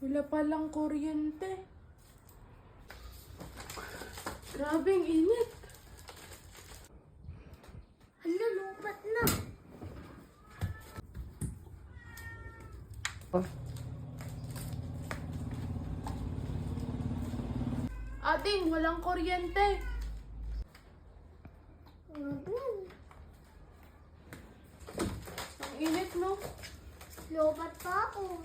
Wala palang kuryente. Grabe, ang init. Hala, lupat na. Ating, walang kuryente. Ang init, no? Lupat pa ako.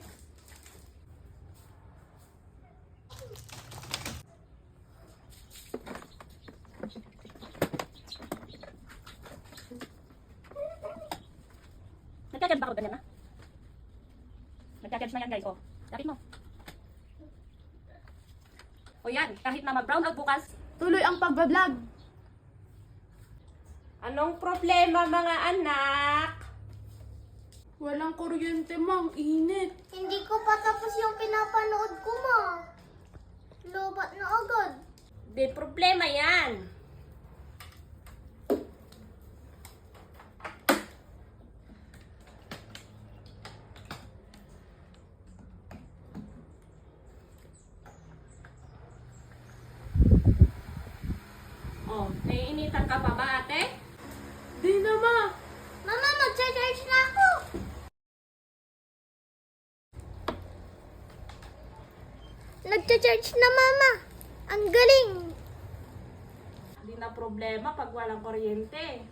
Nagka-charge ba ako ganyan, ha? Nagka-charge na yan, guys, oh. Lapit mo. O yan, kahit na mag-brown out bukas. Tuloy ang pagbablog. Anong problema, mga anak? Walang kuryente, ma. Ang init. Hindi ko pa tapos yung pinapanood ko, ma. Lupat na agad. Di problema yan. Oh, naiinitan ka pa ba, ate? Di na, ma. Mama, mag-charge na ako. Nag-charge na, mama. Ang galing. Hindi na problema pag walang kuryente.